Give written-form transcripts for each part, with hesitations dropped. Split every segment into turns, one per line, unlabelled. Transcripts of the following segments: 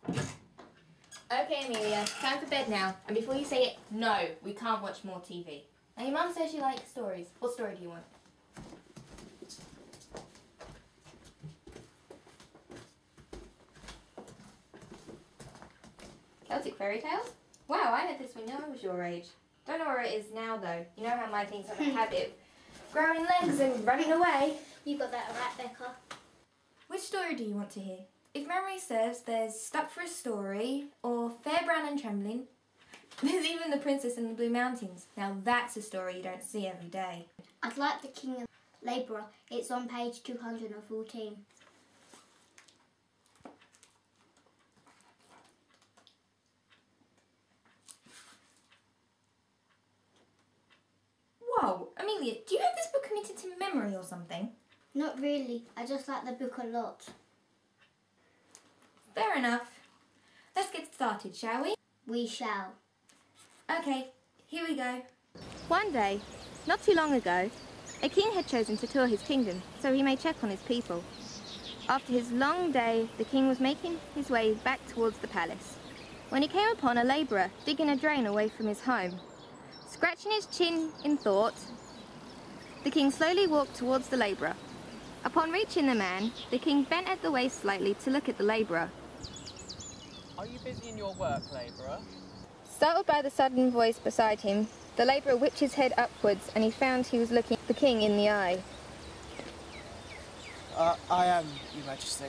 Okay, Amelia, time for bed now. And before you say it, no, we can't watch more TV. Now, your mum says she likes stories. What story do you want? Celtic Fairytales? Wow, I had this when I was your age. Don't know where it is now, though. You know how my things have a habit of growing legs and running away.
You got that right, Becca.
Which story do you want to hear? If memory serves, there's Stuck for a Story, or Fair, Brown and Trembling. There's even The Princess and the Blue Mountains. Now that's a story you don't see every day.
I'd like The King and Labourer. It's on page 214.
Whoa, Amelia, do you have this book committed to memory or something?
Not really. I just like the book a lot.
Fair enough. Let's get started, shall we?
We shall.
Okay, here we go.
One day, not too long ago, a king had chosen to tour his kingdom so he may check on his people. After his long day, the king was making his way back towards the palace when he came upon a labourer digging a drain away from his home. Scratching his chin in thought, the king slowly walked towards the labourer. Upon reaching the man, the king bent at the waist slightly to look at the labourer.
Are you busy in your work, labourer?
Startled by the sudden voice beside him, the labourer whipped his head upwards and he found he was looking the king in the eye.
I am, Your Majesty.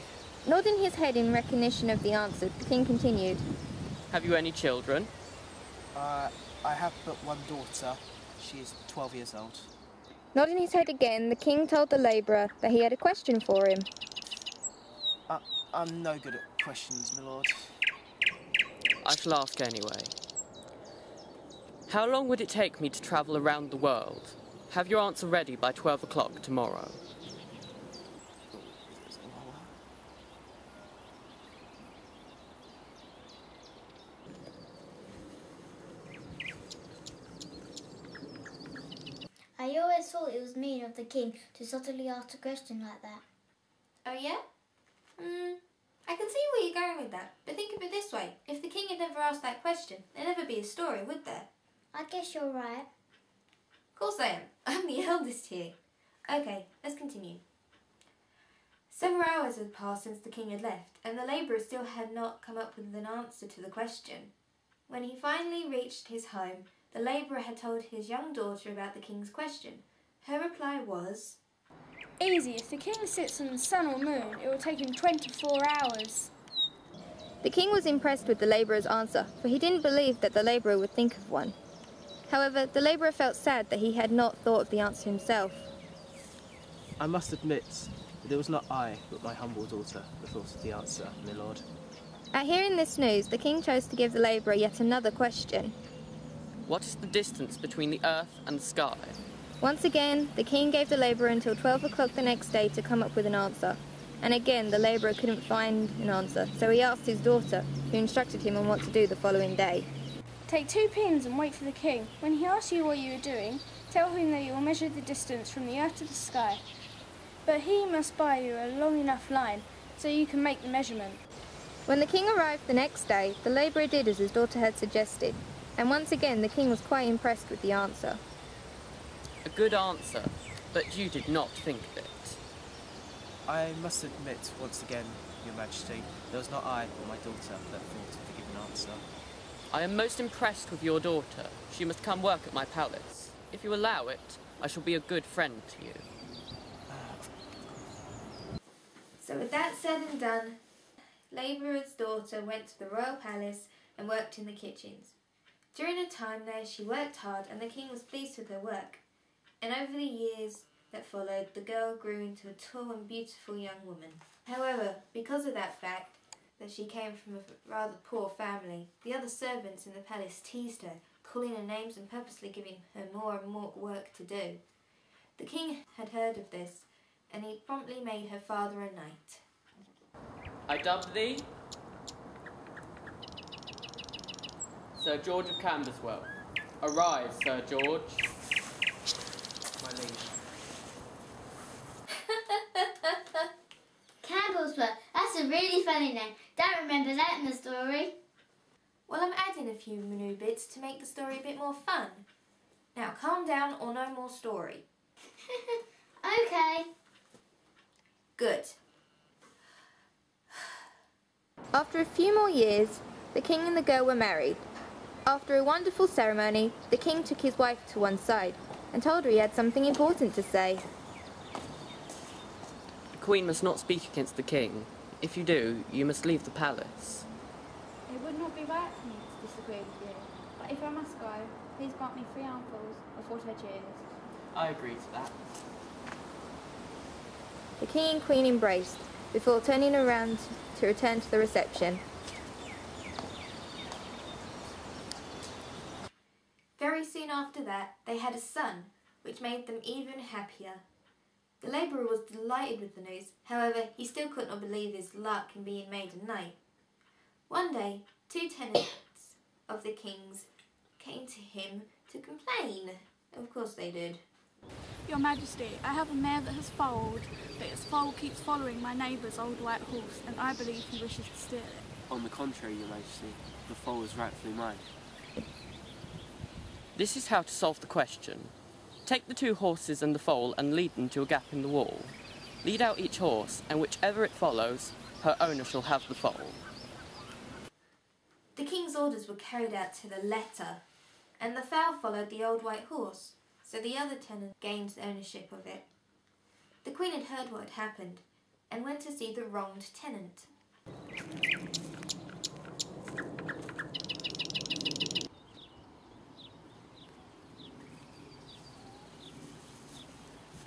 Nodding his head in recognition of the answer, the king continued.
Have you any children?
I have but one daughter. She is 12 years old.
Nodding his head again, the king told the labourer that he had a question for him.
I'm no good at questions, my lord.
I shall ask anyway. How long would it take me to travel around the world? Have your answer ready by 12 o'clock tomorrow.
I always thought it was mean of the king to subtly ask a question like that.
Oh yeah? I can see where you're going with that, but think of it this way. If the king had never asked that question, there'd never be a story, would there?
I guess you're right.
Of course I am. I'm the eldest here. Okay, let's continue. Several hours had passed since the king had left, and the labourer still had not come up with an answer to the question. When he finally reached his home, the labourer had told his young daughter about the king's question. Her reply was,
Easy. If the king sits on the sun or moon, it will take him 24 hours.
The king was impressed with the labourer's answer, for he didn't believe that the labourer would think of one. However, the labourer felt sad that he had not thought of the answer himself.
I must admit that it was not I, but my humble daughter, that thought of the answer, my lord.
At hearing this news, the king chose to give the labourer yet another question.
What is the distance between the earth and the sky?
Once again, the king gave the labourer until 12 o'clock the next day to come up with an answer. And again, the labourer couldn't find an answer, so he asked his daughter, who instructed him on what to do the following day.
Take 2 pins and wait for the king. When he asks you what you are doing, tell him that you will measure the distance from the earth to the sky. But he must buy you a long enough line so you can make the measurement.
When the king arrived the next day, the labourer did as his daughter had suggested. And once again, the king was quite impressed with the answer.
A good answer, but you did not think of it.
I must admit, once again, Your Majesty, that it was not I, but my daughter, that thought of the given answer.
I am most impressed with your daughter. She must come work at my palace. If you allow it, I shall be a good friend to you.
So with that said and done, labourer's daughter went to the royal palace and worked in the kitchens. During her time there, she worked hard and the king was pleased with her work. And over the years that followed, the girl grew into a tall and beautiful young woman. However, because of that fact, that she came from a rather poor family, the other servants in the palace teased her, calling her names and purposely giving her more and more work to do. The king had heard of this, and he promptly made her father a knight.
I dub thee Sir George of Camberswell. Arise, Sir George.
My liege.
Campbellswell, that's a really funny name. That don't remember that in the story.
Well, I'm adding a few new bits to make the story a bit more fun. Now calm down or no more story.
Okay.
Good.
After a few more years, the king and the girl were married. After a wonderful ceremony, the king took his wife to one side and told her he had something important to say.
The queen must not speak against the king. If you do, you must leave the palace.
It would not be right for me to disagree with you, but if I must go, please grant me 3 armfuls of what I choose.
I agree to that.
The king and queen embraced before turning around to return to the reception.
Very soon after that, they had a son, which made them even happier. The labourer was delighted with the news. However, he still could not believe his luck in being made a knight. One day, 2 tenants of the king's came to him to complain. Of course they did.
Your Majesty, I have a mare that has foaled, but its foal keeps following my neighbour's old white horse, and I believe he wishes to steal it.
On the contrary, Your Majesty, the foal is rightfully mine.
This is how to solve the question. Take the 2 horses and the foal and lead them to a gap in the wall. Lead out each horse, and whichever it follows, her owner shall have the foal.
The king's orders were carried out to the letter, and the foal followed the old white horse, so the other tenant gained ownership of it. The queen had heard what had happened, and went to see the wronged tenant.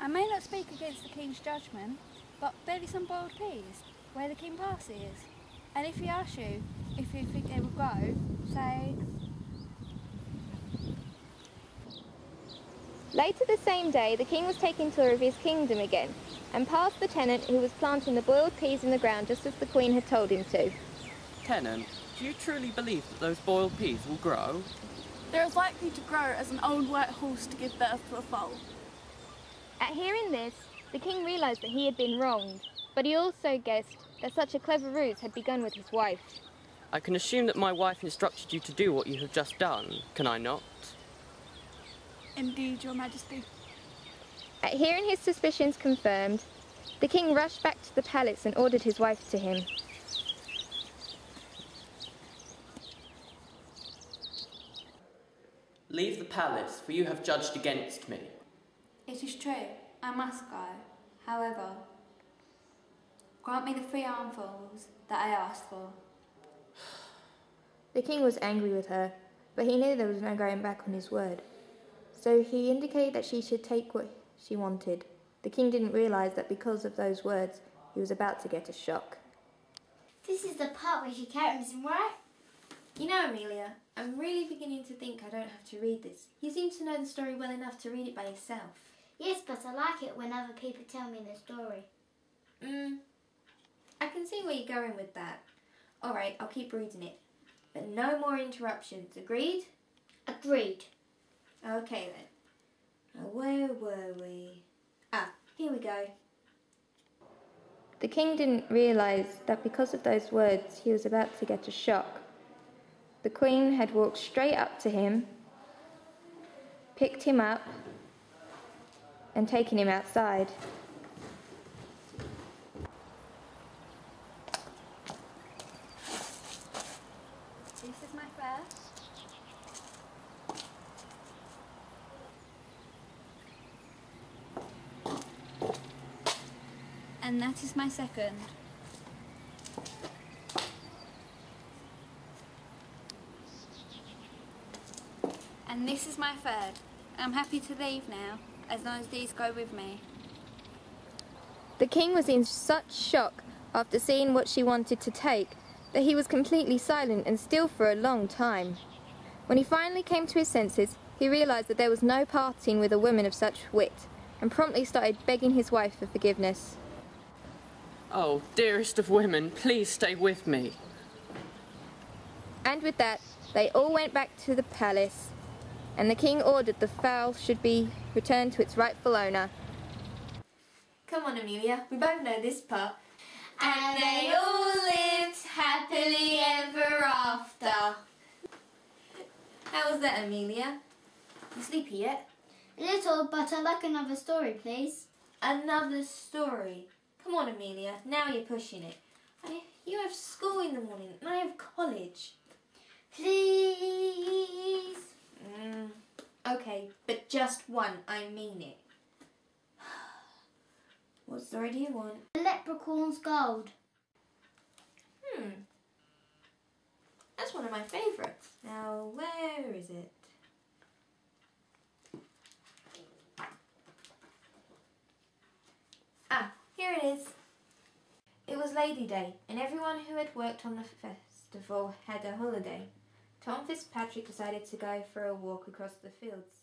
I may not speak against the king's judgment, but there be some boiled peas where the king passes. And if he asks you if you think they will grow, say...
Later the same day, the king was taking tour of his kingdom again and passed the tenant who was planting the boiled peas in the ground just as the queen had told him to.
Tenant, do you truly believe that those boiled peas will grow?
They're as likely to grow as an old white horse to give birth to a foal.
At hearing this, the king realised that he had been wronged, but he also guessed that such a clever ruse had begun with his wife.
I can assume that my wife instructed you to do what you have just done, can I not?
Indeed, Your Majesty.
At hearing his suspicions confirmed, the king rushed back to the palace and ordered his wife to him.
Leave the palace, for you have judged against me.
It is true, I must go. However, grant me the 3 armfuls that I asked for.
The king was angry with her, but he knew there was no going back on his word. So he indicated that she should take what she wanted. The king didn't realise that because of those words, he was about to get a shock.
This is the part where she carries him, right?
You know, Amelia, I'm really beginning to think I don't have to read this. You seem to know the story well enough to read it by yourself.
Yes, but I like it when other people tell me the story.
I can see where you're going with that. Alright, I'll keep reading it. But no more interruptions, agreed?
Agreed.
Okay then. Now, where were we? Ah, here we go.
The king didn't realise that because of those words, he was about to get a shock. The queen had walked straight up to him, picked him up, and taken him outside.
This is my first. And that is my second. And this is my third. I'm happy to leave now, as long as these go with me.
The king was in such shock after seeing what she wanted to take that he was completely silent and still for a long time. When he finally came to his senses, he realised that there was no parting with a woman of such wit, and promptly started begging his wife for forgiveness.
Oh, dearest of women, please stay with me.
And with that, they all went back to the palace, and the king ordered the fowl should be returned to its rightful owner.
Come on, Amelia, we both know this part.
And they all lived
happily ever after. How was that, Amelia? You sleepy yet?
A little, but I'd like another story, please.
Another story. Come on, Amelia. Now you're pushing it. You have school in the morning, and I have college.
Please.
Okay, but just one. I mean it. What story do you want?
The Leprechaun's Gold.
That's one of my favourites. Now, where is it? Ah, here it is. It was Lady Day, and everyone who had worked on the festival had a holiday. Tom Fitzpatrick decided to go for a walk across the fields.